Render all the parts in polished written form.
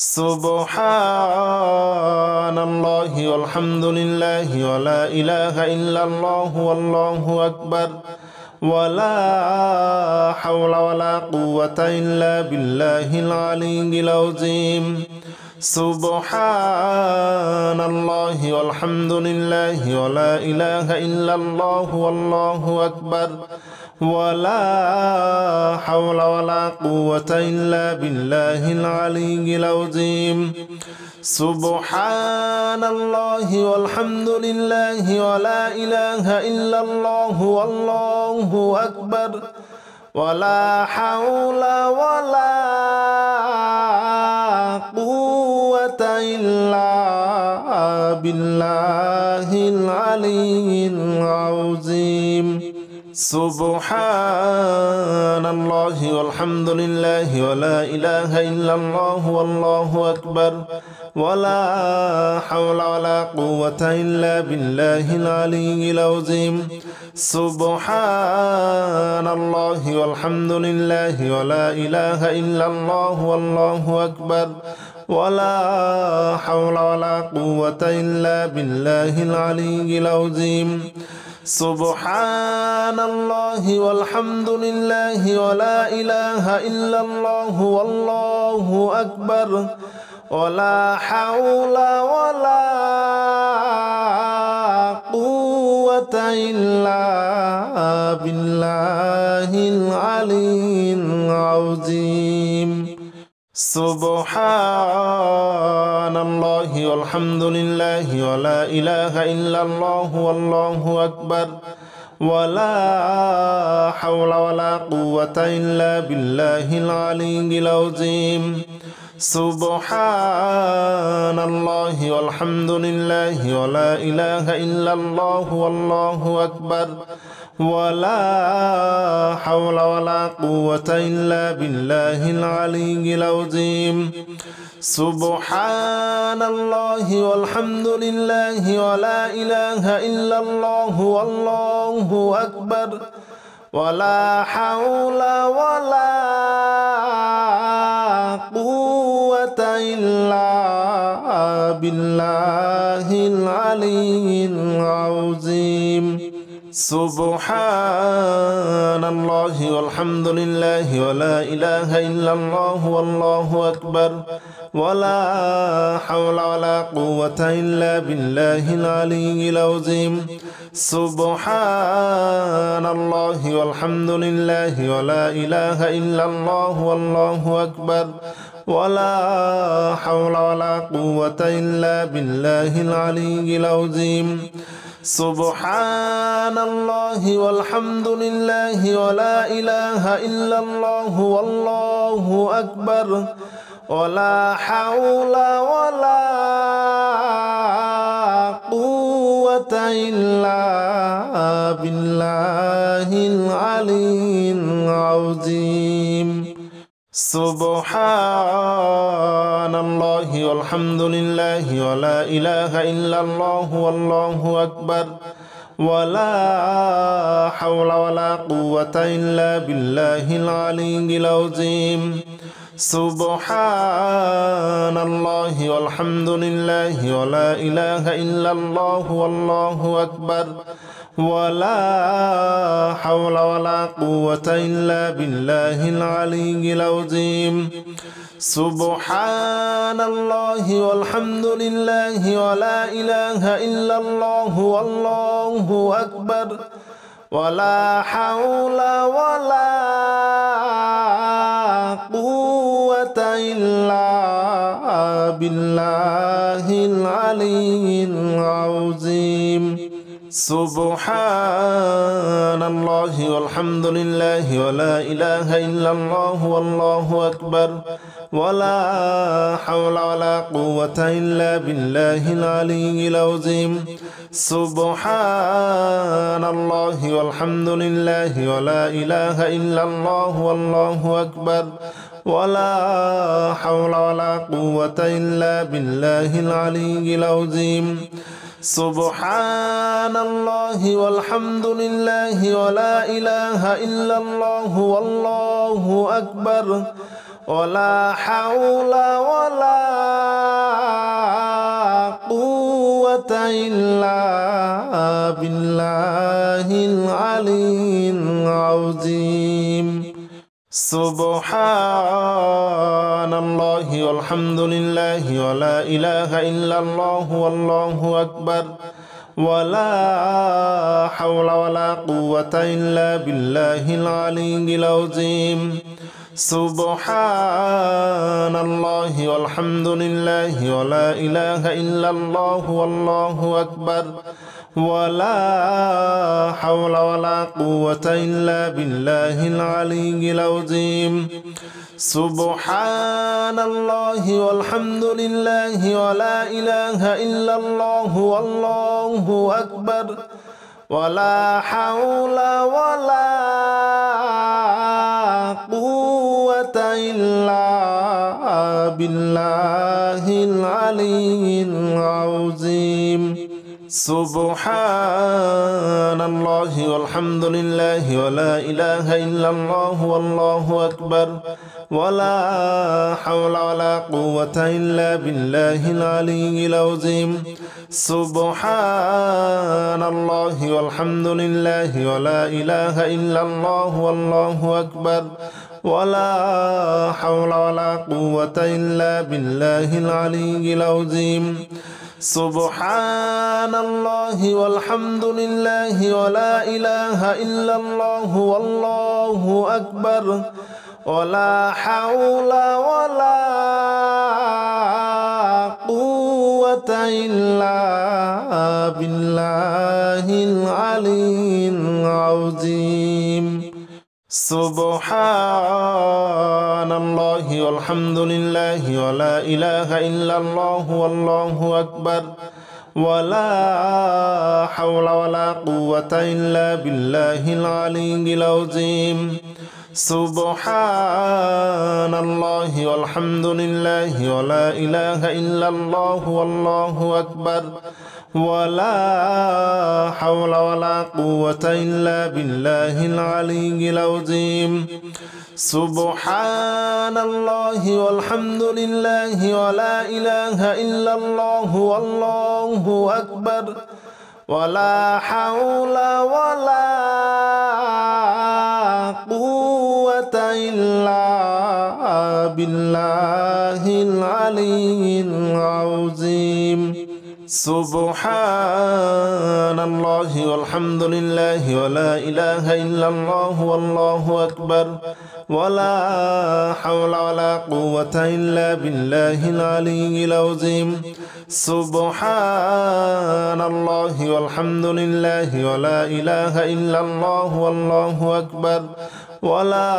سبحان الله والحمد لله ولا إله إلا الله والله أكبر ولا حول ولا قوة إلا بالله العلي العظيم سبحان الله والحمد لله ولا إله إلا الله والله أكبر ولا حول ولا قوة إلا بالله العلي العظيم سبحان الله والحمد لله ولا إله إلا الله والله أكبر ولا حول ولا قوة إلا بالله العلي العظيم سبحان الله والحمد لله ولا إله إلا الله والله أكبر ولا حول ولا قوة إلا بالله العلي العظيم سبحان الله والحمد لله ولا إله إلا الله والله أكبر ولا حول ولا قوة إلا بالله العلي العظيم سبحان الله والحمد لله ولا إله إلا الله والله أكبر ولا حول ولا قوة إلا بالله العلي العظيم سبحان الله والحمد لله ولا إله إلا الله والله أكبر ولا حول ولا قوة إلا بالله العلي العظيم سبحان الله والحمد لله ولا إله إلا الله والله أكبر ولا حول ولا قوة إلا بالله العلي العظيم سبحان الله والحمد لله ولا إله إلا الله والله أكبر ولا حول ولا قوة إلا بالله العلي العظيم سبحان الله والحمد لله ولا إله إلا الله والله أكبر ولا حول ولا قوة إلا بالله العلي العظيم سبحان الله والحمد لله ولا إله إلا الله والله أكبر ولا حول ولا قوة إلا بالله العلي العظيم سبحان الله والحمد لله ولا إله إلا الله والله أكبر ولا حول ولا قوة إلا بالله العلي العظيم سبحان الله والحمد لله ولا إله إلا الله والله أكبر ولا حول ولا قوة إلا بالله العلي العظيم سبحان الله والحمد لله ولا إله إلا الله والله أكبر ولا حول ولا قوة إلا بالله العلي العظيم سبحان الله والحمد لله ولا إله إلا الله والله أكبر ولا حول ولا قوة إلا بالله العلي العظيم سبحان الله والحمد لله ولا إله إلا الله والله أكبر ولا حول ولا قوة إلا بالله العلي العظيم سبحان الله والحمد لله ولا إله إلا الله والله أكبر ولا حول ولا قوة إلا بالله العلي العظيم سبحان الله والحمد لله ولا إله إلا الله والله أكبر ولا حول ولا قوة إلا بالله العلي العظيم سبحان الله والحمد لله ولا إله إلا الله والله أكبر ولا حول ولا قوة إلا بالله العلي العظيم سبحان الله والحمد لله ولا إله إلا الله والله أكبر ولا حول ولا قوة إلا بالله العلي العظيم سبحان الله والحمد لله ولا إله إلا الله والله أكبر ولا حول ولا قوة إلا بالله العلي العظيم سبحان الله والحمد لله ولا إله إلا الله والله أكبر ولا حول ولا قوة إلا بالله العلي العظيم سبحان الله والحمد لله ولا إله إلا الله والله أكبر ولا حول ولا قوة إلا بالله العلي العظيم سبحان الله والحمد لله ولا إله إلا الله والله أكبر ولا حول ولا قوة إلا بالله العلي العظيم سبحان الله والحمد لله ولا إله إلا الله والله أكبر ولا حول ولا قوة إلا بالله العلي العظيم سبحان الله والحمد لله ولا إله إلا الله والله أكبر ولا حول ولا قوة إلا بالله العلي العظيم سبحان الله والحمد لله ولا إله إلا الله والله أكبر ولا حول ولا قوة إلا بالله العلي العظيم سبحان الله والحمد لله ولا إله إلا الله والله أكبر ولا حول ولا قوة إلا بالله العلي العظيم سبحان الله والحمد لله ولا إله إلا الله والله أكبر ولا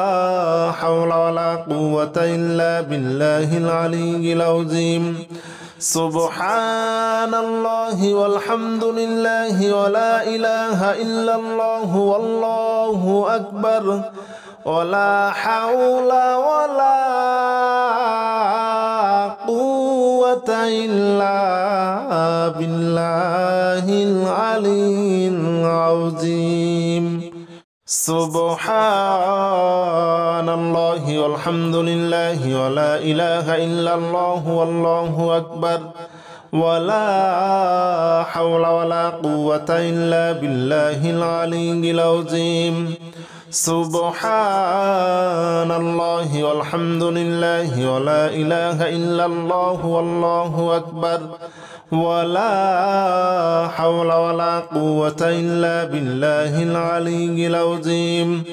حول ولا قوة إلا بالله العلي العظيم سبحان الله والحمد لله ولا إله إلا الله والله أكبر ولا حول ولا قوة إلا بالله العلي العظيم سبحان الله والحمد لله ولا إله إلا الله والله أكبر ولا حول ولا قوة إلا بالله العلي العظيم سبحان الله والحمد لله ولا إله إلا الله والله أكبر ولا حول ولا قوة إلا بالله العلي العظيم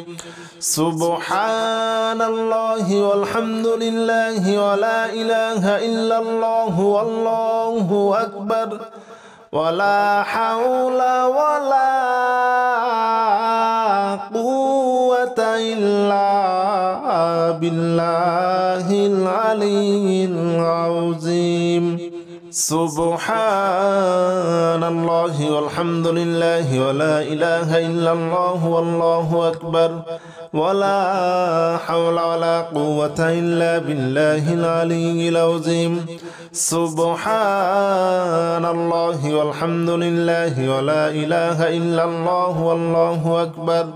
سبحان الله والحمد لله ولا إله إلا الله والله أكبر ولا حول ولا قوة إلا بالله العلي العظيم سبحان الله والحمد لله ولا إله إلا الله والله أكبر ولا حول ولا قوة إلا بالله العلي العظيم سبحان الله والحمد لله ولا إله إلا الله والله أكبر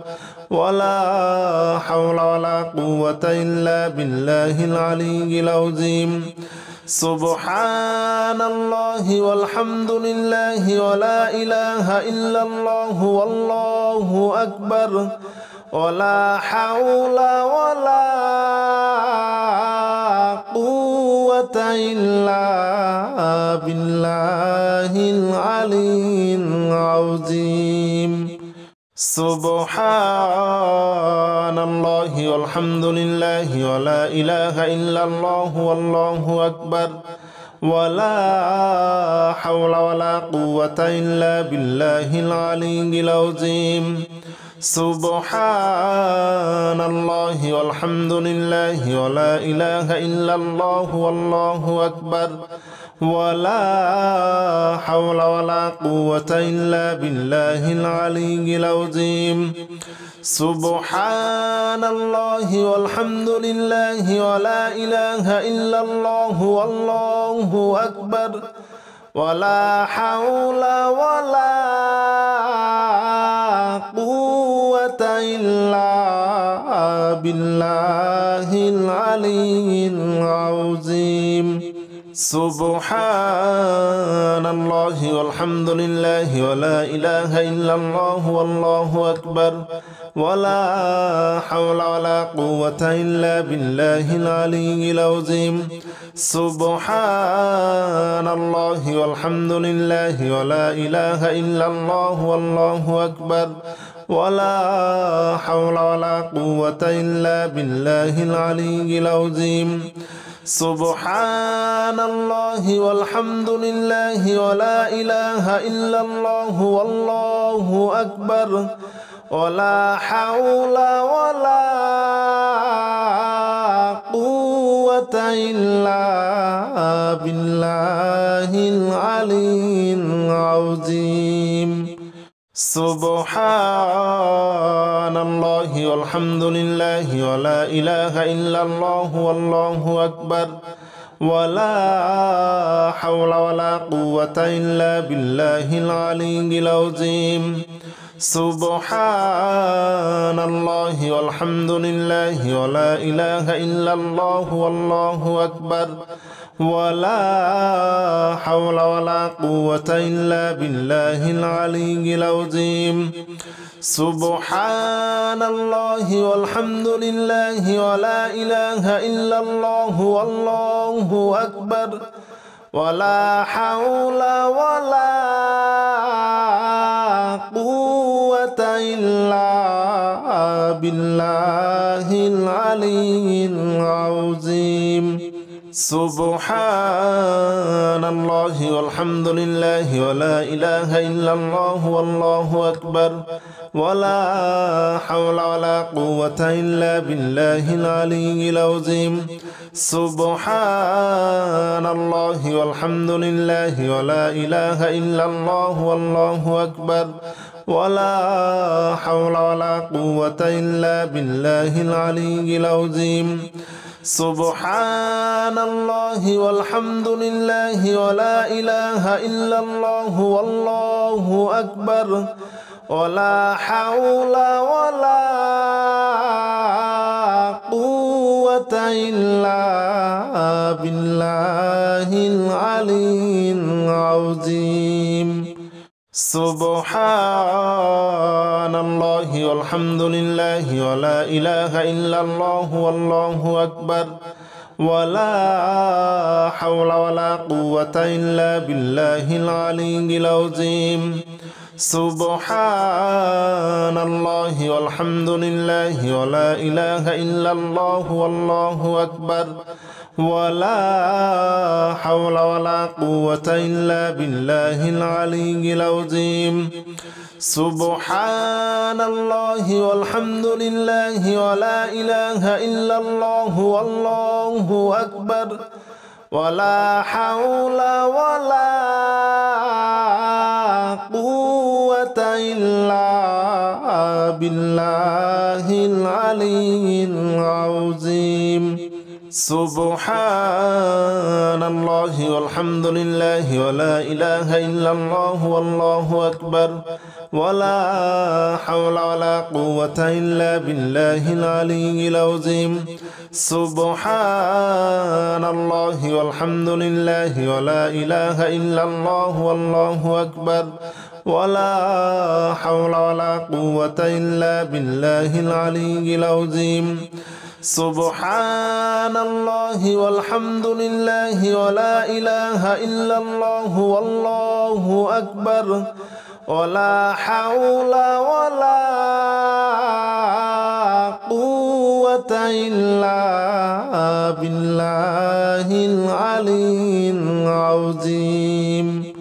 ولا حول ولا قوة إلا بالله العلي العظيم سبحان الله والحمد لله ولا إله إلا الله والله أكبر ولا حول ولا قوة إلا بالله العلي العظيم سبحان الله والحمد لله ولا إله إلا الله والله أكبر ولا حول ولا قوة إلا بالله العلي العظيم سبحان الله والحمد لله ولا إله إلا الله والله أكبر ولا حول ولا قوة إلا بالله العلي العظيم سبحان الله والحمد لله ولا إله إلا الله والله أكبر ولا حول ولا قوة إلا بالله العلي العظيم سبحان الله والحمد لله ولا إله إلا الله والله أكبر ولا حول ولا قوة إلا بالله العلي العظيم سبحان الله والحمد لله ولا إله إلا الله والله أكبر ولا حول ولا قوة إلا بالله العلي العظيم سبحان الله والحمد لله ولا إله إلا الله والله أكبر ولا حول ولا قوة إلا بالله العلي العظيم سبحان الله والحمد لله ولا إله إلا الله والله أكبر ولا حول ولا قوة إلا بالله العلي العظيم سبحان الله والحمد لله ولا إله إلا الله والله أكبر ولا حول ولا قوة إلا بالله العلي العظيم سبحان الله والحمد لله ولا إله إلا الله والله أكبر ولا حول ولا قوة إلا بالله العلي العظيم سبحان الله والحمد لله ولا إله إلا الله والله أكبر ولا حول ولا قوة إلا بالله العلي العظيم سبحان الله والحمد لله ولا إله إلا الله والله أكبر ولا حول ولا قوة إلا بالله العلي العظيم سبحان الله والحمد لله ولا إله إلا الله والله أكبر ولا حول ولا قوة إلا بالله العلي العظيم سبحان الله والحمد لله ولا إله إلا الله والله أكبر ولا حول ولا قوة إلا بالله العلي العظيم سبحان الله والحمد لله ولا إله إلا الله والله أكبر ولا حول ولا قوة إلا بالله العلي العظيم سبحان الله والحمد لله ولا إله إلا الله والله أكبر ولا حول ولا قوة إلا بالله العلي العظيم سبحان الله والحمد لله ولا إله إلا الله والله أكبر ولا حول ولا قوة إلا بالله العلي العظيم سبحان الله والحمد لله ولا إله إلا الله والله أكبر ولا حول ولا قوة إلا بالله العلي العظيم سبحان الله والحمد لله ولا إله إلا الله والله أكبر ولا حول ولا قوة إلا بالله العلي العظيم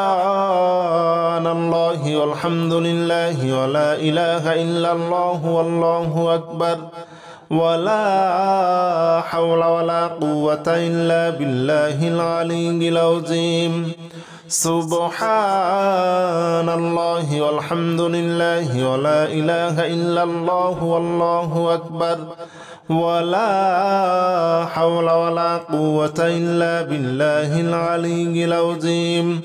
سبحان الله والحمد لله ولا إله إلا الله والله أكبر ولا حول ولا قوة إلا بالله العلي العظيم سبحان الله والحمد لله ولا إله إلا الله والله أكبر ولا حول ولا قوة إلا بالله العلي العظيم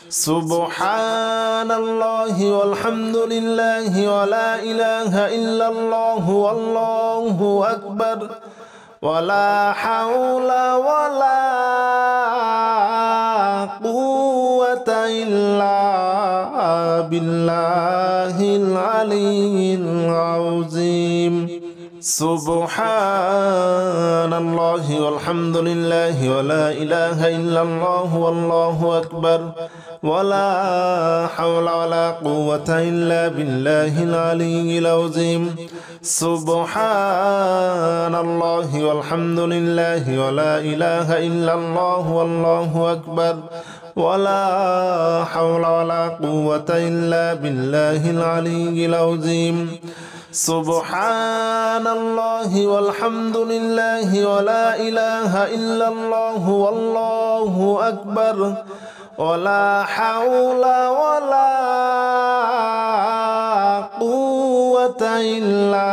سبحان الله والحمد لله ولا إله إلا الله والله أكبر ولا حول ولا قوة إلا بالله العلي العظيم سبحان الله والحمد لله ولا إله إلا الله والله أكبر ولا حول ولا قوة إلا بالله العلي العظيم سبحان الله والحمد لله ولا إله إلا الله والله أكبر ولا حول ولا قوة إلا بالله العلي العظيم سبحان الله والحمد لله ولا إله إلا الله والله أكبر ولا حول ولا قوة إلا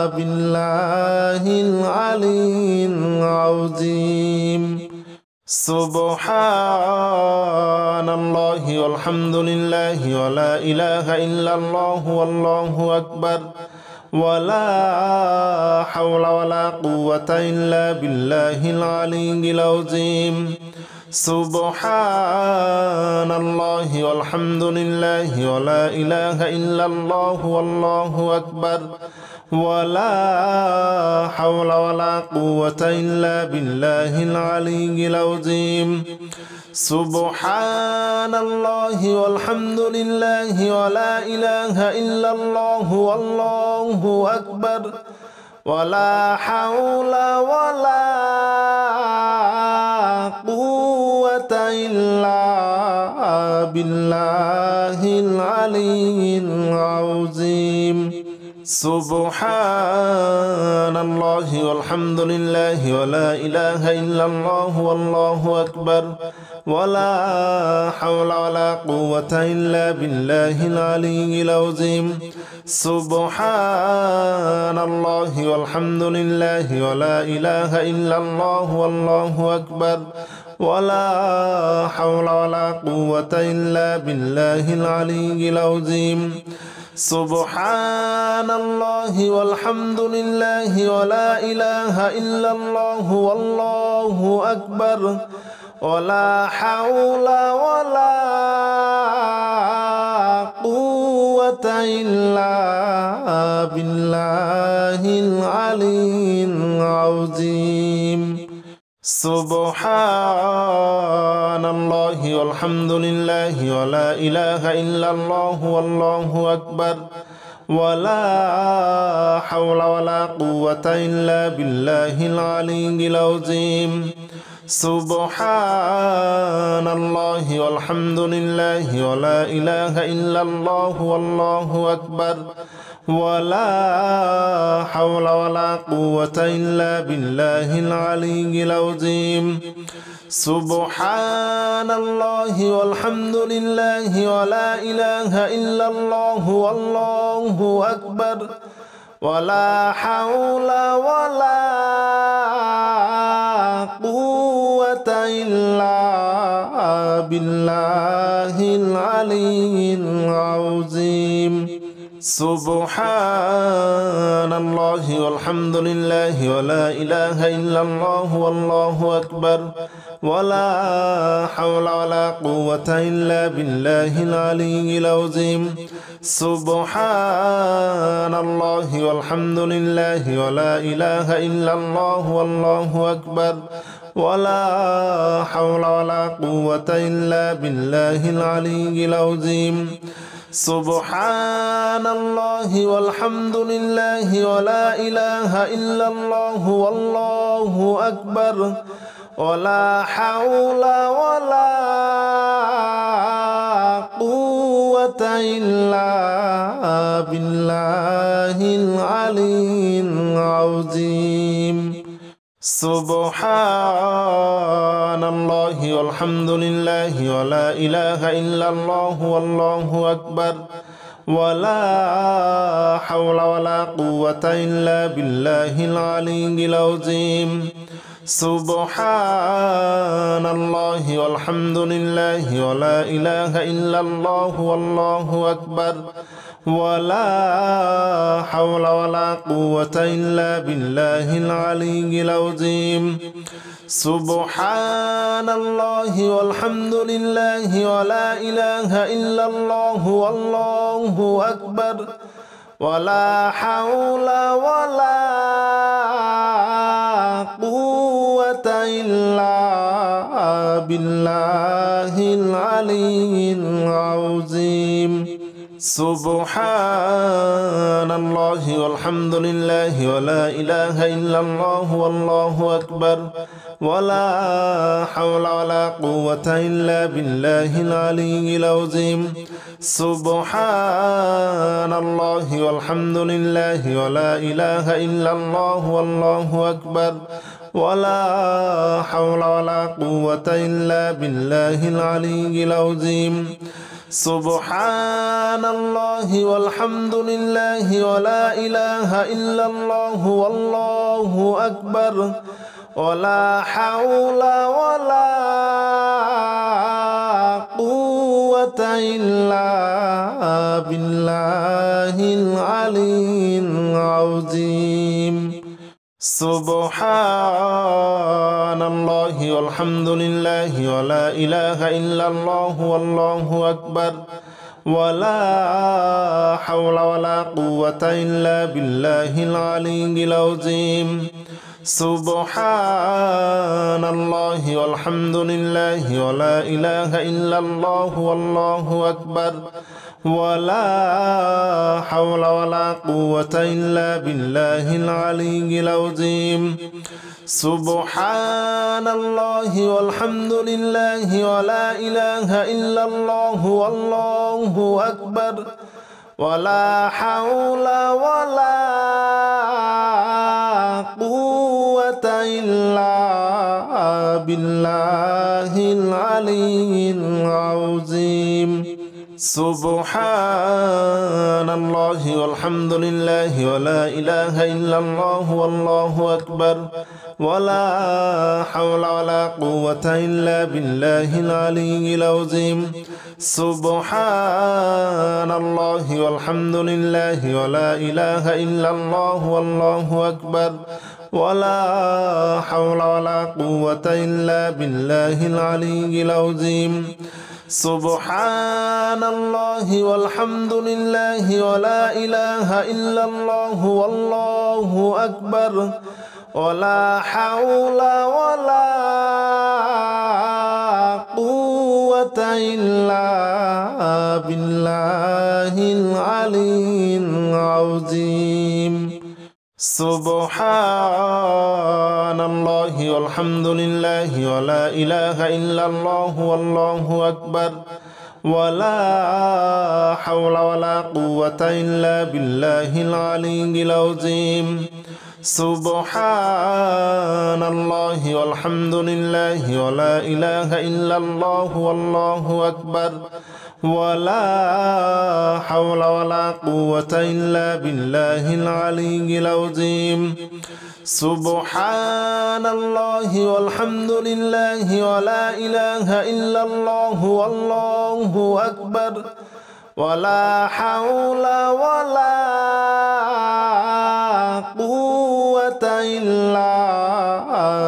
بالله العلي العظيم سبحان الله والحمد لله ولا إله إلا الله والله أكبر ولا حول ولا قوة إلا بالله العلي العظيم سبحان الله والحمد لله ولا إله إلا الله والله أكبر ولا حول ولا قوة إلا بالله العلي العظيم سبحان الله والحمد لله ولا إله إلا الله والله أكبر ولا حول ولا قوة إلا بالله العلي العظيم سبحان الله والحمد لله ولا إله إلا الله والله أكبر ولا حول ولا قوة إلا بالله العلي العظيم سبحان الله والحمد لله ولا إله إلا الله والله أكبر ولا حول ولا قوة إلا بالله العلي العظيم سبحان الله والحمد لله ولا إله إلا الله والله أكبر ولا حول ولا قوة إلا بالله العلي العظيم سبحان الله والحمد لله ولا إله إلا الله والله أكبر ولا حول ولا قوة إلا بالله العلي العظيم سبحان الله والحمد لله ولا إله إلا الله والله أكبر ولا حول ولا قوة إلا بالله العلي العظيم سبحان الله والحمد لله ولا إله إلا الله والله أكبر ولا حول ولا قوة إلا بالله العلي العظيم. سبحان الله والحمد لله ولا إله إلا الله والله أكبر ولا حول ولا قوة إلا بالله العلي العظيم. سبحان الله والحمد لله ولا إله إلا الله والله أكبر ولا حول ولا قوة إلا بالله العلي العظيم. سبحان الله والحمد لله ولا إله إلا الله والله أكبر ولا حول ولا قوة إلا بالله العلي العظيم. سبحان الله والحمد لله ولا إله إلا الله والله أكبر ولا حول ولا قوة إلا بالله العلي العظيم. سبحان الله والحمد لله ولا إله إلا الله والله أكبر ولا حول ولا قوة إلا بالله العلي العظيم. سبحان الله والحمد لله ولا إله إلا الله والله أكبر ولا حول ولا قوة إلا بالله العلي العظيم. سبحان الله والحمد لله ولا إله إلا الله والله أكبر ولا حول ولا قوة إلا بالله العلي العظيم. سبحان الله والحمد لله ولا إله إلا الله والله أكبر ولا حول ولا قوة إلا بالله العلي العظيم. سبحان الله والحمد لله ولا إله إلا الله والله أكبر ولا حول ولا قوة إلا بالله العلي العظيم. سبحان الله والحمد لله ولا إله إلا الله والله أكبر ولا حول ولا قوة إلا بالله العلي العظيم. سبحان الله والحمد لله ولا إله إلا الله والله أكبر ولا حول ولا قوة إلا بالله العلي العظيم. سبحان الله والحمد لله ولا إله إلا الله والله أكبر ولا حول ولا قوة إلا بالله العلي العظيم. سبحان الله والحمد لله ولا إله إلا الله والله أكبر ولا حول ولا قوة إلا بالله العلي العظيم. سبحان الله والحمد لله ولا إله إلا الله والله أكبر ولا حول ولا قوة إلا بالله العلي العظيم. سبحان الله والحمد لله ولا إله إلا الله والله أكبر ولا حول ولا قوة إلا بالله العلي العظيم. سبحان الله والحمد لله ولا إله إلا الله والله أكبر ولا حول ولا قوة إلا بالله العلي العظيم. سبحان الله والحمد لله ولا إله إلا الله والله أكبر ولا حول ولا قوة إلا بالله العلي العظيم سبحان الله والحمد لله ولا إله إلا الله والله أكبر ولا حول ولا قوة إلا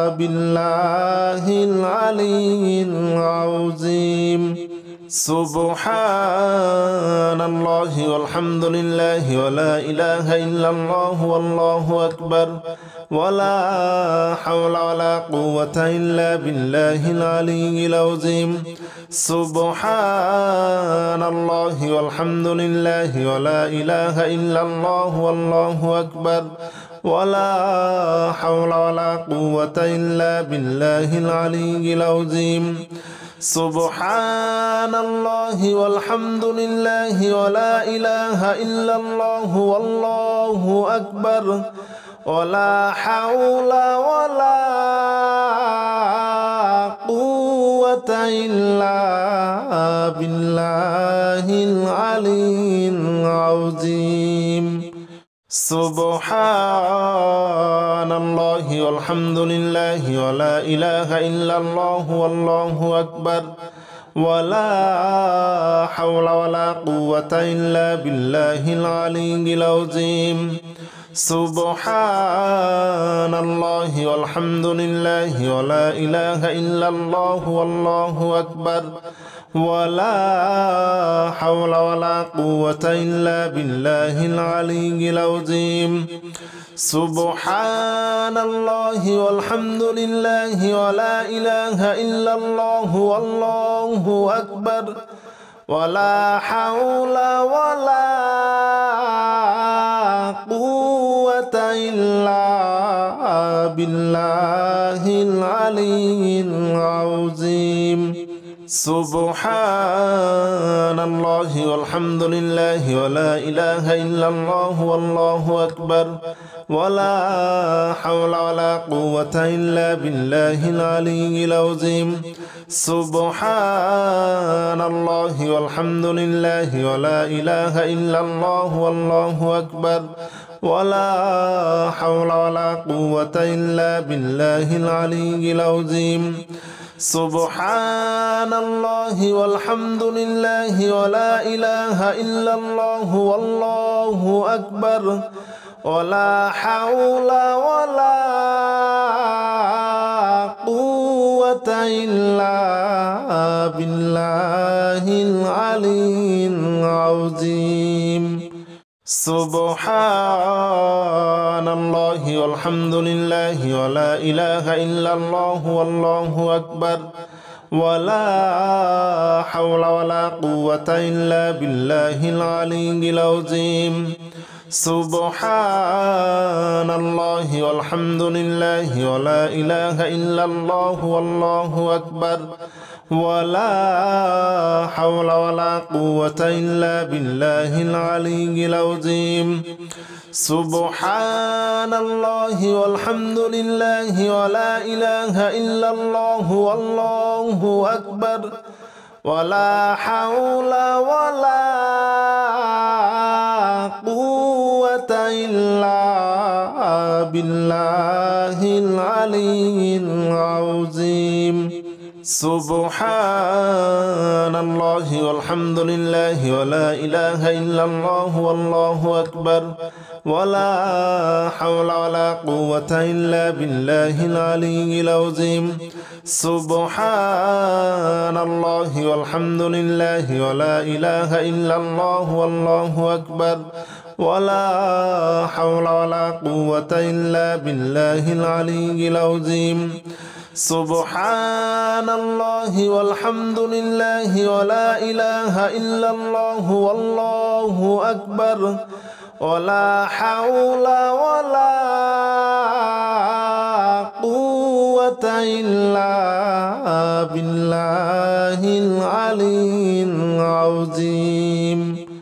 بالله العلي العظيم سبحان الله والحمد لله ولا إله إلا الله والله أكبر ولا حول ولا قوة إلا بالله العلي العظيم سبحان الله والحمد لله ولا إله إلا الله والله أكبر ولا حول ولا قوة إلا بالله العلي العظيم سبحان الله والحمد لله ولا إله إلا الله والله أكبر ولا حول ولا قوة إلا بالله العلي العظيم سبحان الله والحمد لله ولا إله إلا الله والله أكبر ولا حول ولا قوة إلا بالله العلي العظيم سبحان الله والحمد لله ولا إله إلا الله والله أكبر ولا حول ولا قوة إلا بالله العلي العظيم سبحان الله والحمد لله ولا إله إلا الله والله أكبر ولا حول ولا قوة إلا بالله العلي العظيم سبحان الله والحمد لله ولا إله إلا الله والله أكبر ولا حول ولا قوة إلا بالله العلي العظيم سبحان الله والحمد لله ولا إله إلا الله والله أكبر ولا حول ولا قوة إلا بالله العلي العظيم سبحان الله والحمد لله ولا إله إلا الله والله أكبر ولا حول ولا قوة إلا بالله العلي العظيم سبحان الله والحمد لله ولا إله إلا الله والله أكبر ولا حول ولا قوة إلا بالله العلي العظيم سبحان الله والحمد لله ولا إله إلا الله والله أكبر ولا حول ولا قوة إلا بالله العلي العظيم سبحان الله والحمد لله ولا إله إلا الله والله أكبر ولا حول ولا قوة إلا بالله العلي العظيم سبحان الله والحمد لله ولا إله إلا الله والله أكبر ولا حول ولا قوة إلا بالله العلي العظيم سبحان الله والحمد لله ولا إله إلا الله والله أكبر ولا حول ولا قوة إلا بالله العلي العظيم سبحان الله والحمد لله ولا إله إلا الله والله أكبر ولا حول ولا قوة إلا بالله العلي العظيم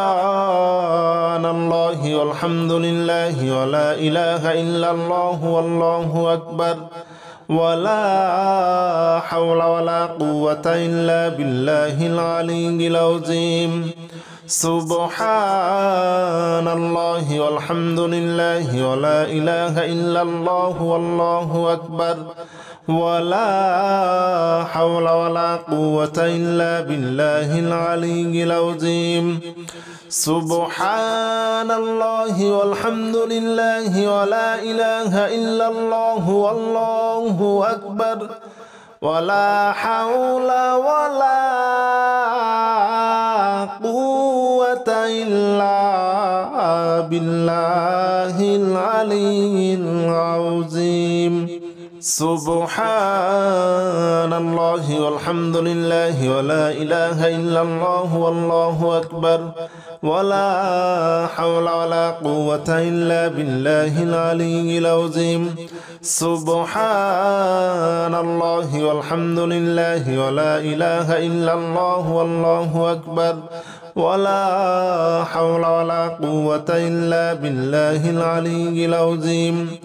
سبحان الله والحمد لله ولا إله إلا الله والله أكبر ولا حول ولا قوة إلا بالله العلي العظيم. سبحان الله والحمد لله ولا إله إلا الله والله أكبر ولا حول ولا قوة إلا بالله العلي العظيم. سبحان الله والحمد لله ولا إله إلا الله والله أكبر ولا حول ولا قوة إلا بالله العلي العظيم. سبحان الله والحمد لله ولا إله إلا الله والله أكبر ولا حول ولا قوة إلا بالله العلي العظيم. سبحان الله والحمد لله ولا إله إلا الله والله أكبر ولا حول ولا قوة إلا بالله العلي العظيم.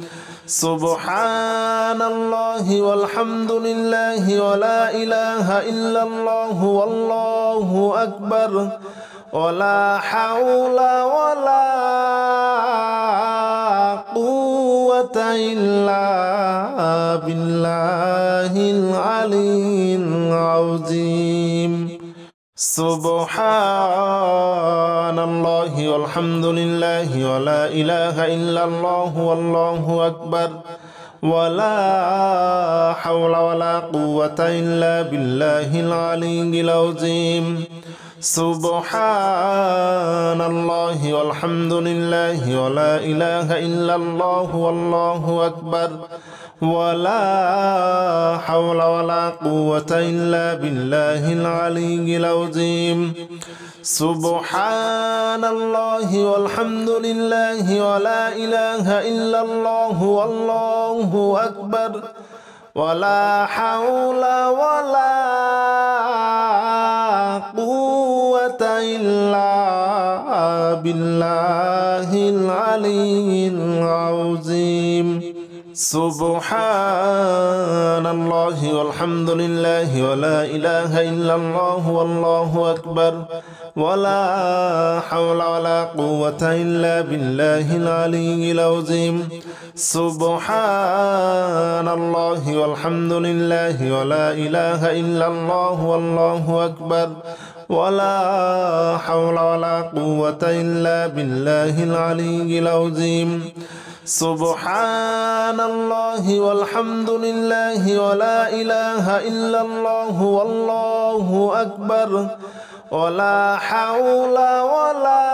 سبحان الله والحمد لله ولا إله إلا الله والله أكبر ولا حول ولا قوة إلا بالله العلي العظيم. سبحان الله والحمد لله ولا إله إلا الله والله أكبر ولا حول ولا قوة إلا بالله العلي العظيم. سبحان الله والحمد لله ولا إله إلا الله والله أكبر ولا حول ولا قوة إلا بالله العلي العظيم. سبحان الله والحمد لله ولا إله إلا الله والله أكبر ولا حول ولا قوة إلا بالله العلي العظيم. سبحان الله والحمد لله ولا إله إلا الله والله أكبر ولا حول ولا قوة إلا بالله العلي العظيم. سبحان الله والحمد لله ولا إله إلا الله والله أكبر ولا حول ولا قوة إلا بالله العلي العظيم. سبحان الله والحمد لله ولا إله إلا الله والله أكبر ولا حول ولا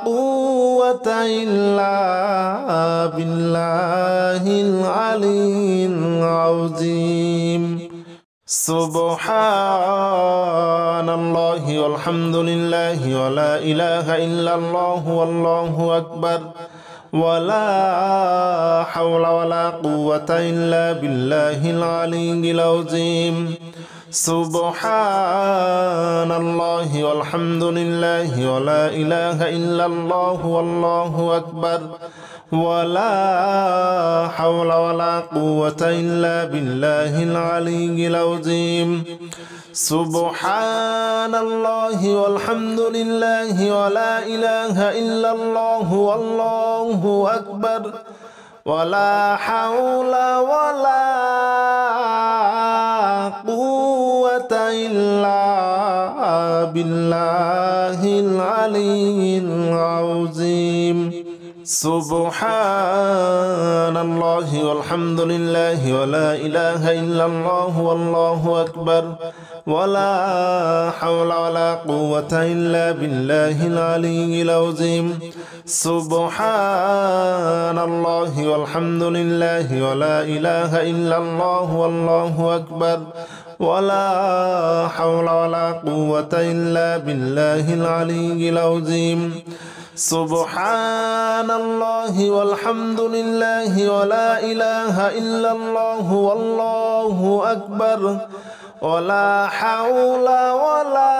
قوة إلا بالله العلي العظيم. سبحان الله والحمد لله ولا إله إلا الله والله أكبر ولا حول ولا قوة إلا بالله العلي العظيم. سبحان الله والحمد لله ولا إله إلا الله والله أكبر ولا حول ولا قوة إلا بالله العلي العظيم. سبحان الله والحمد لله ولا إله إلا الله والله أكبر ولا حول ولا قوة إلا بالله العلي العظيم. سبحان الله والحمد لله ولا إله إلا الله والله أكبر ولا حول ولا قوة إلا بالله العلي العظيم. سبحان الله والحمد لله ولا إله إلا الله والله أكبر ولا حول ولا قوة إلا بالله العلي العظيم. سبحان الله والحمد لله ولا إله إلا الله والله أكبر ولا حول ولا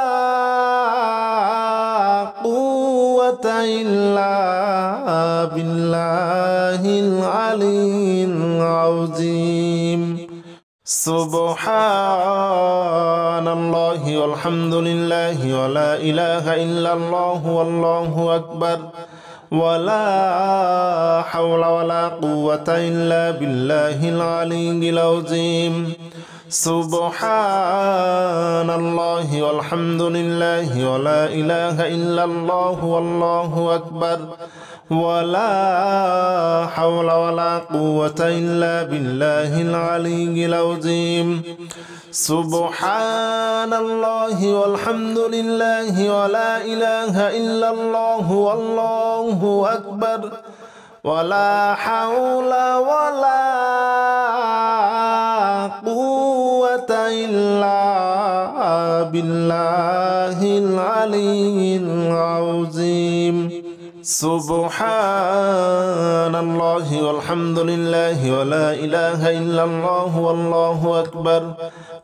قوة إلا بالله العلي العظيم سبحان الله والحمد لله ولا إله إلا الله والله أكبر ولا حول ولا قوة إلا بالله العلي العظيم سبحان الله والحمد لله ولا إله إلا الله والله أكبر ولا حول ولا قوة إلا بالله العلي العظيم سبحان الله والحمد لله ولا إله إلا الله والله أكبر ولا حول ولا قوة إلا بالله العلي العظيم سبحان الله والحمد لله ولا إله إلا الله والله أكبر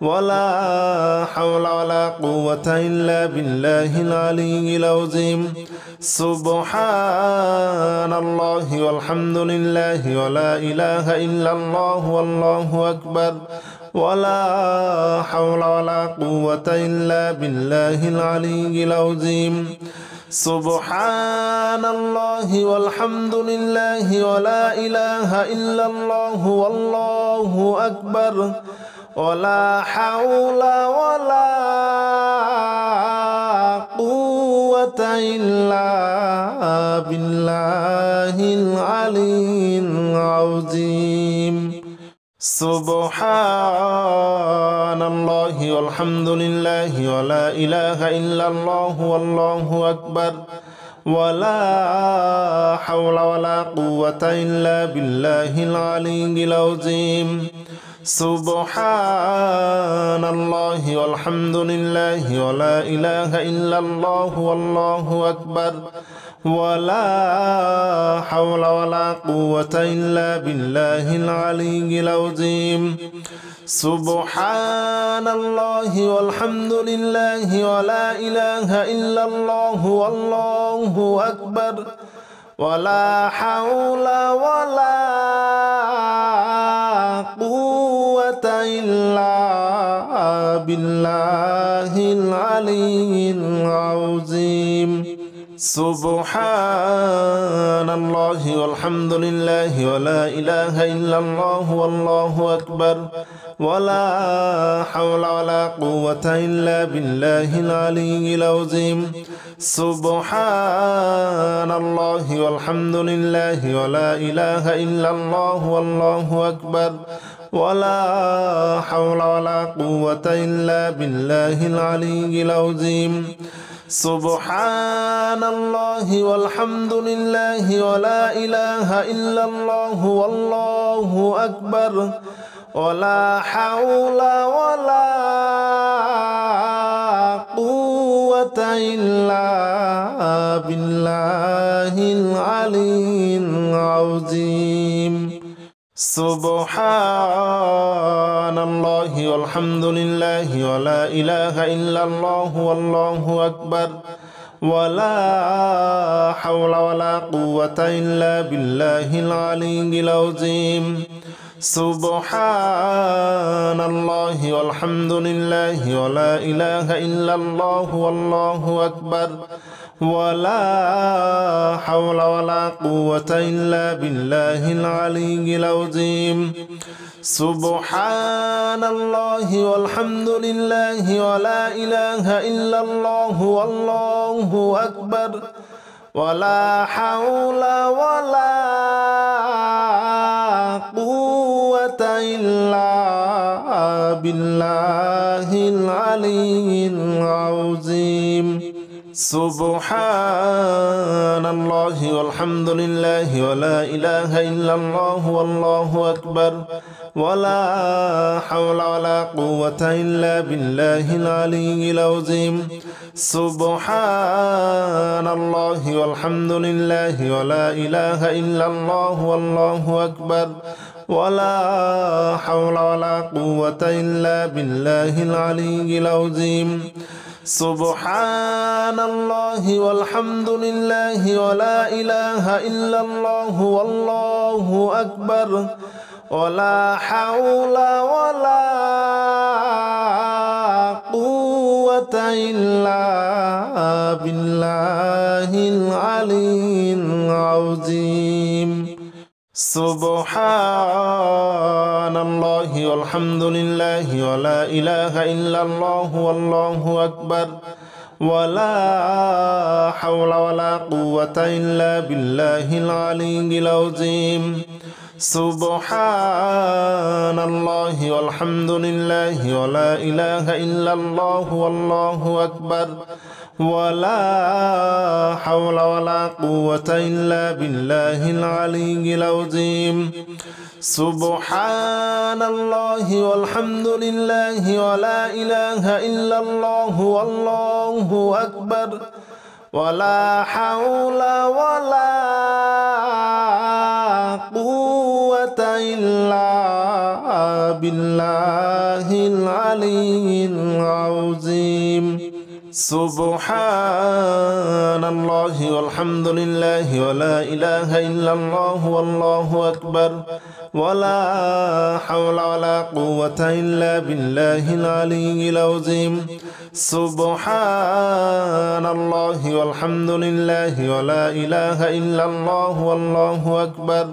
ولا حول ولا قوة إلا بالله العلي العظيم سبحان الله والحمد لله ولا إله إلا الله والله أكبر ولا حول ولا قوة إلا بالله العلي العظيم سبحان الله والحمد لله ولا إله إلا الله والله أكبر ولا حول ولا قوة إلا بالله العلي العظيم سبحان الله والحمد لله ولا إله إلا الله والله أكبر ولا حول ولا قوة إلا بالله العلي العظيم سبحان الله والحمد لله ولا إله إلا الله والله أكبر ولا حول ولا قوة إلا بالله العلي العظيم سبحان الله والحمد لله ولا إله إلا الله والله أكبر ولا حول ولا قوة إلا بالله العلي العظيم سبحان الله والحمد لله ولا إله إلا الله والله أكبر ولا حول ولا قوة إلا بالله العلي العظيم سبحان الله والحمد لله ولا إله إلا الله والله أكبر ولا حول ولا قوة إلا بالله العلي العظيم سبحان الله والحمد لله ولا إله إلا الله والله أكبر ولا حول ولا قوة إلا بالله العلي العظيم سبحان الله والحمد لله ولا إله إلا الله والله أكبر ولا حول ولا قوة إلا بالله العلي العظيم سبحان الله والحمد لله ولا إله إلا الله والله أكبر ولا حول ولا قوة إلا بالله العلي العظيم سبحان الله والحمد لله ولا إله إلا الله والله أكبر ولا حول ولا قوة إلا بالله العلي العظيم سبحان الله والحمد لله ولا إله إلا الله والله أكبر ولا حول ولا قوة إلا بالله العلي العظيم سبحان الله والحمد لله ولا إله إلا الله والله أكبر ولا حول ولا قوة إلا بالله العلي العظيم سبحان الله والحمد لله ولا إله إلا الله والله أكبر ولا حول ولا قوة إلا بالله العلي العظيم سبحان الله والحمد لله ولا إله إلا الله والله أكبر ولا حول ولا قوة إلا بالله العلي العظيم سبحان الله والحمد لله ولا إله إلا الله والله أكبر ولا حول ولا قوة إلا بالله العلي العظيم سبحان الله والحمد لله ولا إله إلا الله والله أكبر ولا حول ولا قوة إلا بالله العلي العظيم سبحان الله والحمد لله ولا إله إلا الله والله أكبر ولا حول ولا قوة إلا بالله العلي العظيم سبحان الله والحمد لله ولا إله إلا الله والله أكبر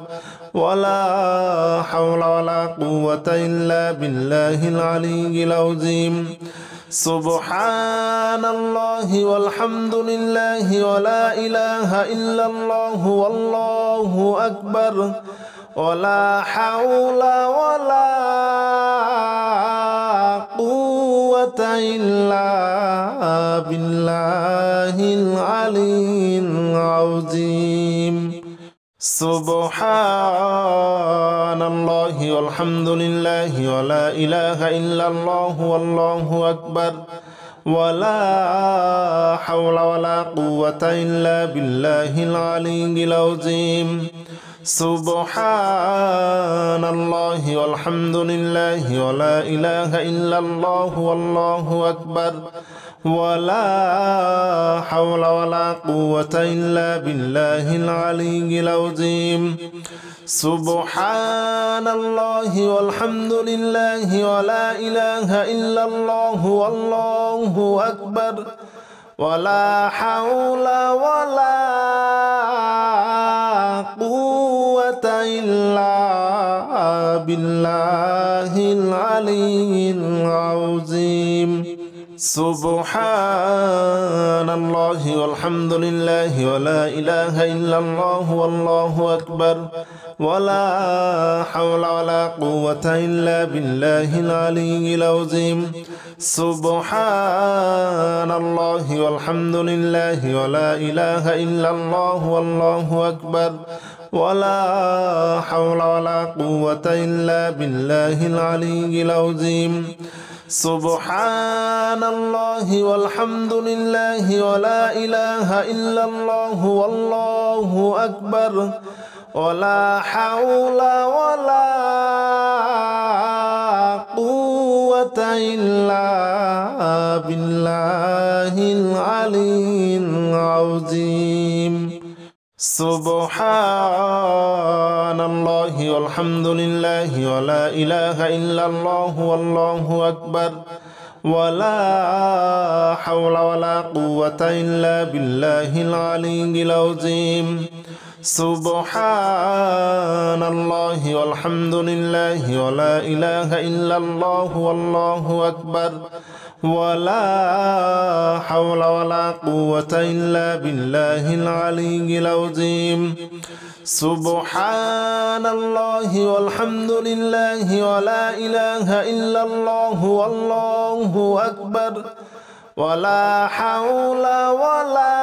ولا حول ولا قوة إلا بالله العلي العظيم سبحان الله والحمد لله ولا إله إلا الله والله أكبر ولا حول ولا قوة إلا بالله العلي العظيم سبحان الله والحمد لله ولا إله إلا الله والله أكبر ولا حول ولا قوة إلا بالله العلي العظيم سبحان الله والحمد لله ولا إله إلا الله والله أكبر ولا حول ولا قوة إلا بالله العلي العظيم سبحان الله والحمد لله ولا إله إلا الله والله أكبر ولا حول ولا قوة إلا بالله العلي العظيم سبحان الله والحمد لله ولا إله إلا الله والله أكبر ولا حول ولا قوة إلا بالله العلي العظيم سبحان الله والحمد لله ولا إله إلا الله والله أكبر ولا حول ولا قوة إلا بالله العلي العظيم سبحان الله والحمد لله ولا إله إلا الله والله أكبر ولا حول ولا قوة إلا بالله العلي العظيم سبحان الله والحمد لله ولا إله إلا الله والله أكبر ولا حول ولا قوة إلا بالله العلي العظيم سبحان الله والحمد لله ولا إله إلا الله والله أكبر ولا حول ولا قوة إلا بالله العلي العظيم سبحان الله والحمد لله ولا إله إلا الله والله أكبر ولا حول ولا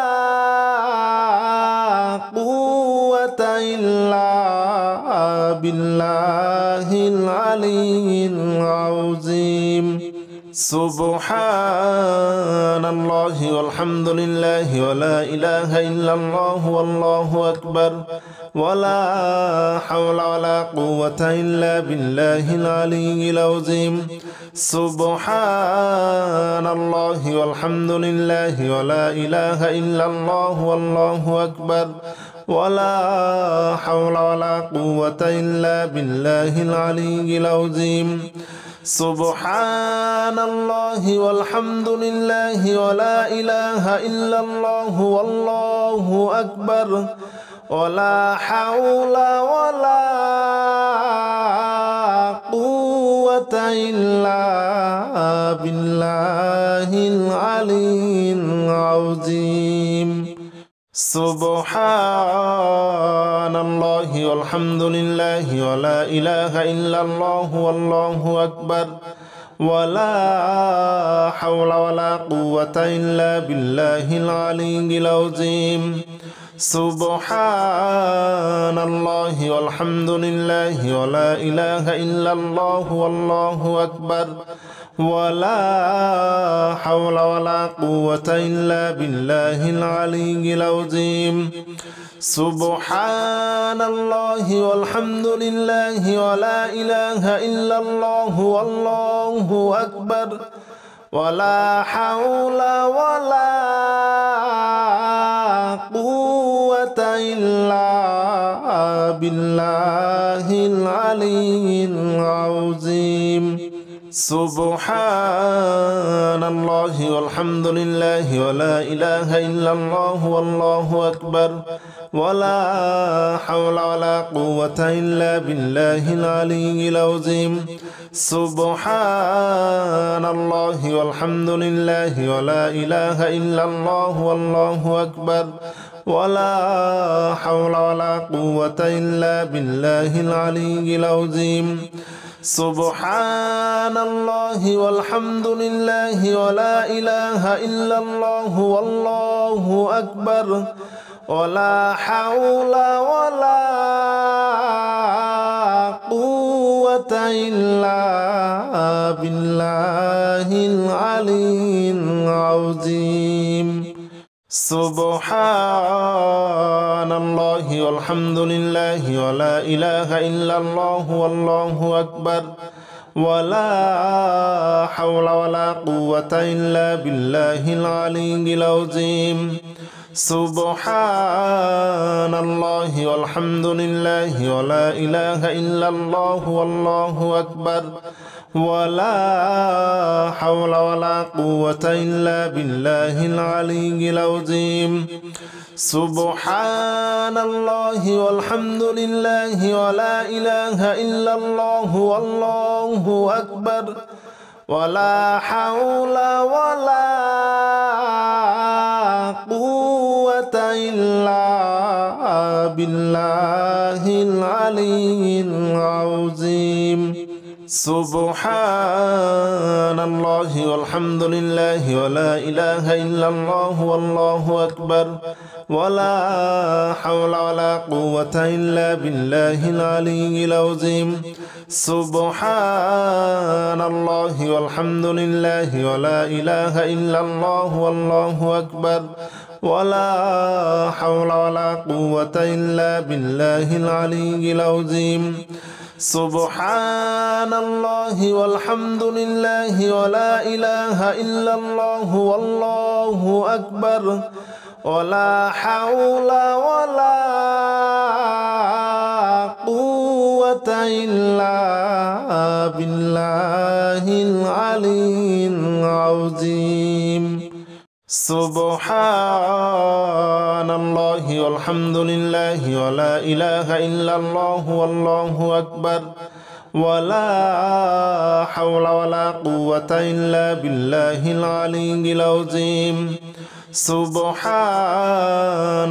قوة إلا بالله العلي العظيم سبحان الله والحمد لله ولا إله إلا الله والله أكبر ولا حول ولا قوة إلا بالله العلي العظيم سبحان الله والحمد لله ولا إله إلا الله والله أكبر ولا حول ولا قوة إلا بالله العلي العظيم سبحان الله والحمد لله ولا إله إلا الله والله أكبر ولا حول ولا قوة إلا بالله العلي العظيم سبحان الله والحمد لله ولا إله إلا الله والله أكبر ولا حول ولا قوة إلا بالله العلي العظيم سبحان الله والحمد لله ولا إله إلا الله والله أكبر ولا حول ولا قوة إلا بالله العلي العظيم سبحان الله والحمد لله ولا إله إلا الله والله أكبر ولا حول ولا قوة إلا بالله العلي العظيم سبحان الله والحمد لله ولا إله إلا الله والله أكبر ولا حول ولا قوة إلا بالله العلي العظيم سبحان الله والحمد لله ولا إله إلا الله والله أكبر ولا حول ولا قوة إلا بالله العلي العظيم سبحان الله والحمد لله ولا إله إلا الله والله أكبر ولا حول ولا قوة إلا بالله العلي العظيم سبحان الله والحمد لله ولا إله إلا الله والله أكبر ولا حول ولا قوة إلا بالله العلي العظيم سبحان الله والحمد لله ولا إله إلا الله والله أكبر ولا حول ولا قوة إلا بالله العلي العظيم سبحان الله والحمد لله ولا إله إلا الله والله أكبر ولا حول ولا قوة إلا بالله العلي العظيم سبحان الله والحمد لله ولا إله إلا الله والله أكبر ولا حول ولا قوة إلا بالله العلي العظيم سبحان الله والحمد لله ولا إله إلا الله والله أكبر ولا حول ولا قوة إلا بالله العلي العظيم سبحان الله والحمد لله ولا إله إلا الله والله أكبر ولا حول ولا قوة إلا بالله العلي العظيم سبحان الله والحمد لله ولا إله إلا الله والله أكبر ولا حول ولا قوة إلا بالله العلي العظيم سبحان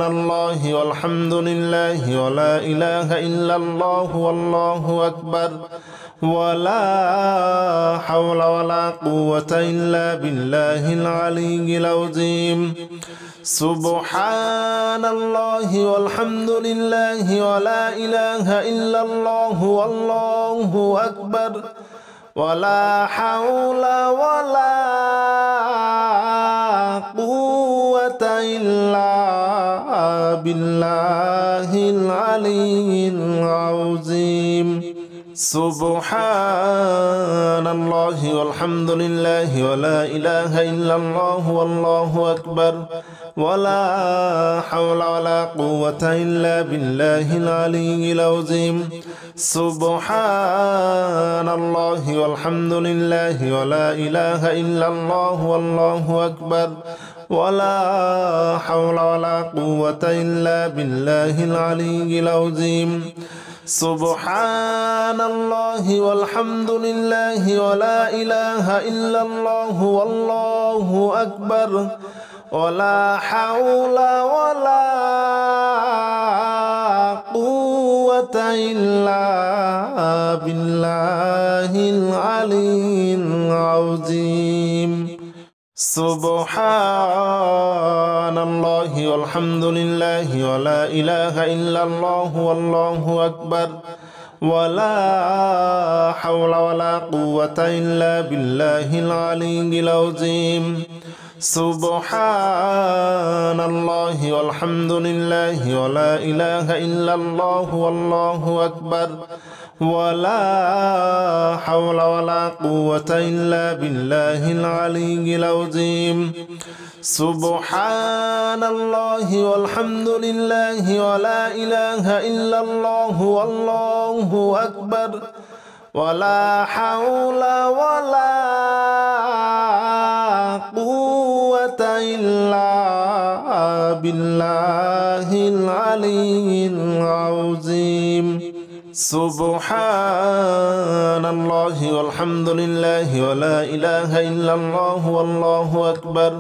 الله والحمد لله ولا إله إلا الله والله أكبر ولا حول ولا قوة إلا بالله العلي العظيم سبحان الله والحمد لله ولا إله إلا الله والله أكبر ولا حول ولا قوة إلا بالله العلي العظيم سبحان الله والحمد لله ولا إله إلا الله والله أكبر ولا حول ولا قوة إلا بالله العلي العظيم سبحان الله والحمد لله ولا إله إلا الله والله أكبر ولا حول ولا قوة إلا بالله العلي العظيم سبحان الله والحمد لله ولا إله إلا الله والله أكبر ولا حول ولا قوة إلا بالله العلي العظيم سبحان الله والحمد لله ولا إله إلا الله والله أكبر ولا حول ولا قوة إلا بالله العلي العظيم سبحان الله والحمد لله ولا إله إلا الله والله أكبر ولا حول ولا قوة إلا بالله العلي العظيم سبحان الله والحمد لله ولا إله إلا الله والله أكبر ولا حول ولا قوة إلا بالله العلي العظيم سبحان الله والحمد لله ولا إله إلا الله والله أكبر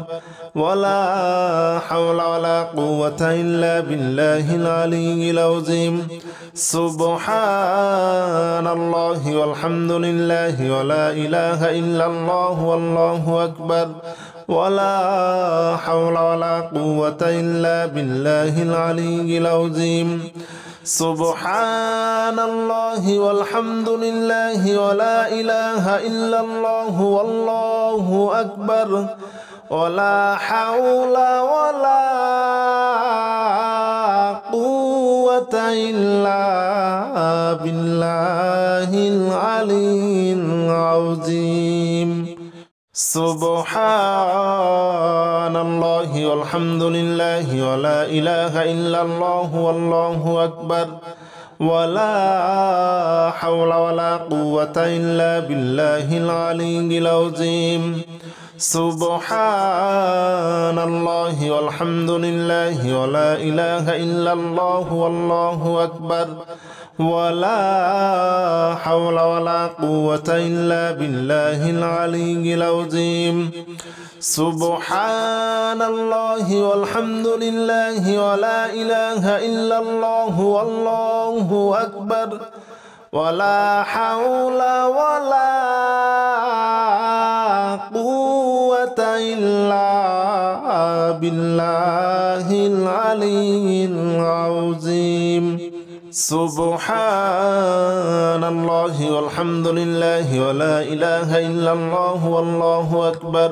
ولا حول ولا قوة إلا بالله العلي العظيم سبحان الله والحمد لله ولا إله إلا الله والله أكبر ولا حول ولا قوة إلا بالله العلي العظيم سبحان الله والحمد لله ولا إله إلا الله والله أكبر ولا حول ولا قوة إلا بالله العلي العظيم سبحان الله والحمد لله ولا إله إلا الله والله أكبر ولا حول ولا قوة إلا بالله العلي العظيم سبحان الله والحمد لله ولا إله إلا الله والله أكبر ولا حول ولا قوة إلا بالله العلي العظيم سبحان الله والحمد لله ولا إله إلا الله والله أكبر ولا حول ولا قوة إلا بالله العلي العظيم سبحان الله والحمد لله ولا إله إلا الله والله أكبر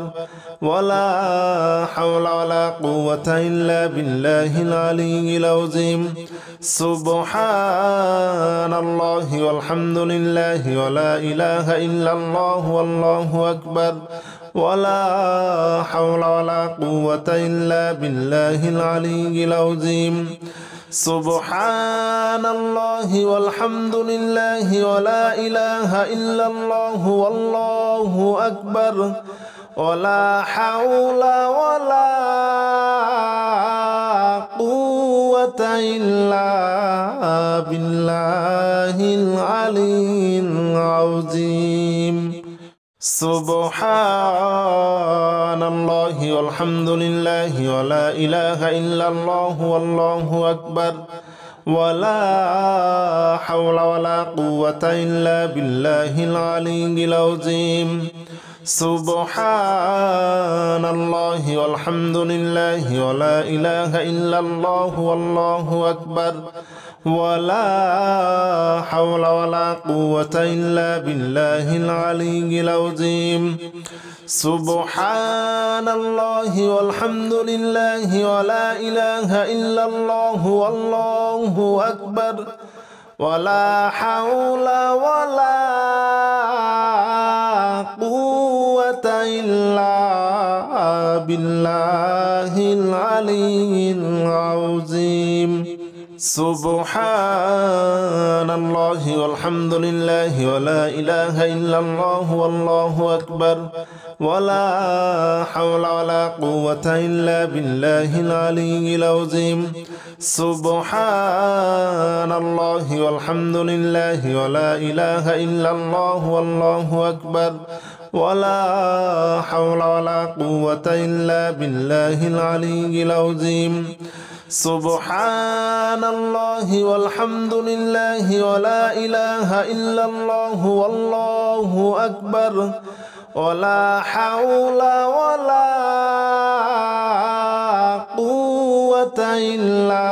ولا حول ولا قوة إلا بالله العلي العظيم سبحان الله والحمد لله ولا إله إلا الله والله أكبر ولا حول ولا قوة إلا بالله العلي العظيم سبحان الله والحمد لله ولا إله إلا الله والله أكبر ولا حول ولا قوة إلا بالله العلي العظيم سبحان الله والحمد لله ولا إله إلا الله والله أكبر ولا حول ولا قوة إلا بالله العلي العظيم سبحان الله والحمد لله ولا إله إلا الله والله أكبر ولا حول ولا قوة إلا بالله العلي العظيم سبحان الله والحمد لله ولا إله إلا الله والله أكبر ولا حول ولا قوة إلا بالله العلي العظيم. سبحان الله والحمد لله ولا إله إلا الله والله أكبر ولا حول ولا قوة إلا بالله العلي العظيم. سبحان الله والحمد لله ولا إله إلا الله والله أكبر ولا حول ولا قوة إلا بالله العلي العظيم. سبحان الله والحمد لله ولا إله إلا الله والله أكبر ولا حول ولا قوة إلا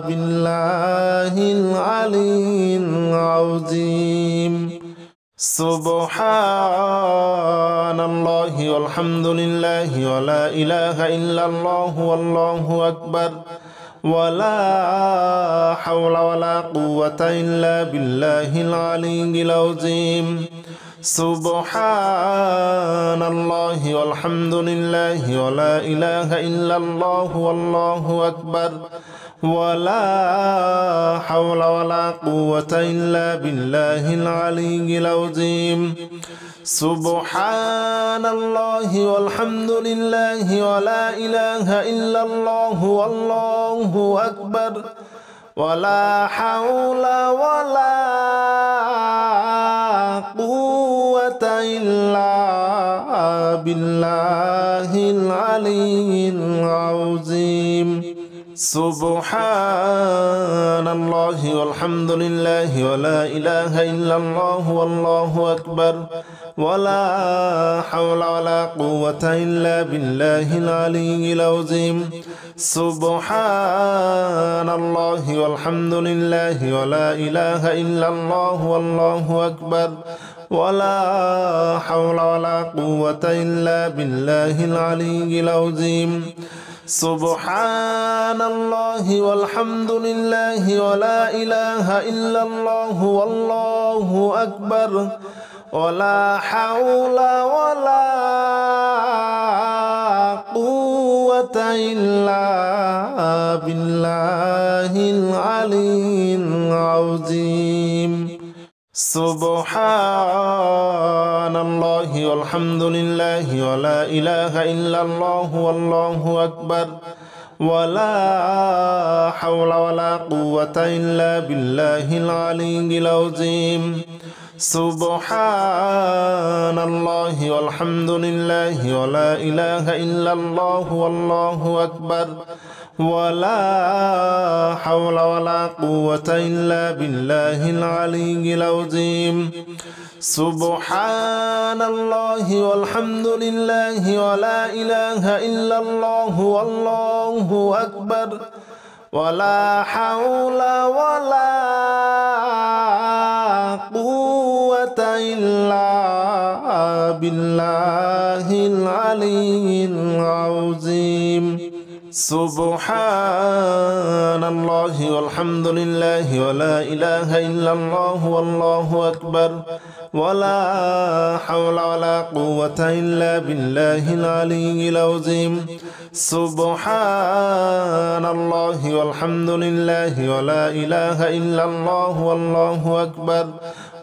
بالله العلي العظيم. سبحان الله والحمد لله ولا إله إلا الله والله أكبر ولا حول ولا قوة إلا بالله العلي العظيم. سبحان الله والحمد لله ولا إله إلا الله والله أكبر ولا حول ولا قوة إلا بالله العلي العظيم. سبحان الله والحمد لله ولا إله إلا الله والله أكبر ولا حول ولا قوة إلا بالله العلي العظيم. سبحان الله والحمد لله ولا إله إلا الله والله أكبر ولا حول ولا قوة إلا بالله العلي العظيم. سبحان الله والحمد لله ولا إله إلا الله والله أكبر ولا حول ولا قوة إلا بالله العلي العظيم. سبحان الله والحمد لله ولا إله إلا الله والله أكبر ولا حول ولا قوة إلا بالله العلي العظيم. سبحان الله والحمد لله ولا إله إلا الله والله أكبر ولا حول ولا قوة إلا بالله العلي العظيم. سبحان الله والحمد لله ولا إله إلا الله والله أكبر ولا حول ولا قوة إلا بالله العلي العظيم. سبحان الله والحمد لله ولا إله إلا الله والله أكبر ولا حول ولا قوة إلا بالله العلي العظيم. سبحان الله والحمد لله ولا إله إلا الله والله أكبر ولا حول ولا قوة إلا بالله العلي العظيم. سبحان الله والحمد لله ولا إله إلا الله والله أكبر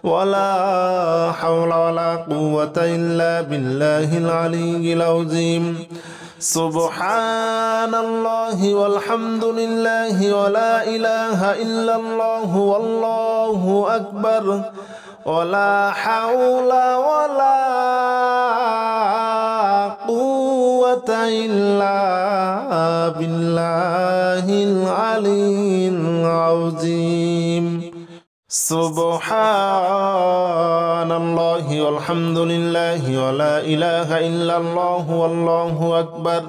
ولا حول ولا قوة إلا بالله العلي العظيم. سبحان الله والحمد لله ولا إله إلا الله والله أكبر ولا حول ولا قوة إلا بالله العلي العظيم. سبحان الله والحمد لله ولا إله إلا الله والله أكبر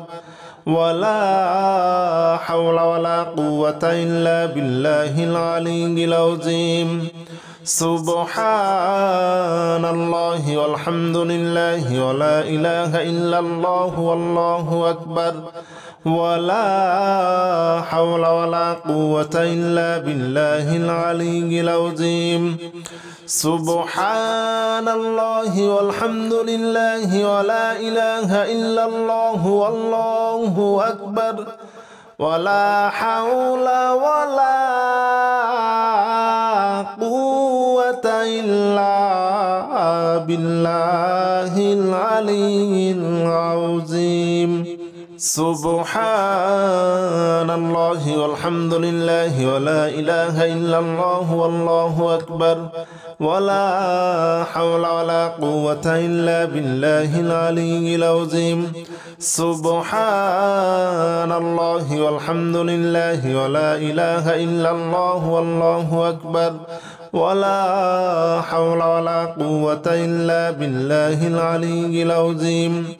ولا حول ولا قوة إلا بالله العلي العظيم. سبحان الله والحمد لله ولا إله إلا الله والله أكبر ولا حول ولا قوة إلا بالله العلي العظيم سبحان الله والحمد لله ولا إله إلا الله والله أكبر ولا حول ولا قوة إلا بالله العلي العظيم سبحان الله والحمد لله ولا إله إلا الله والله أكبر ولا حول ولا قوة إلا بالله العلي العظيم سبحان الله والحمد لله ولا إله إلا الله والله أكبر ولا حول ولا قوة إلا بالله العلي العظيم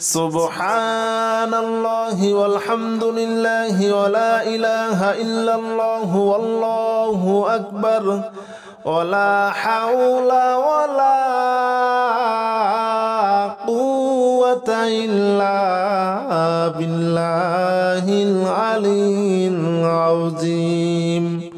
سبحان الله والحمد لله ولا إله إلا الله والله أكبر ولا حول ولا قوة إلا بالله العلي العظيم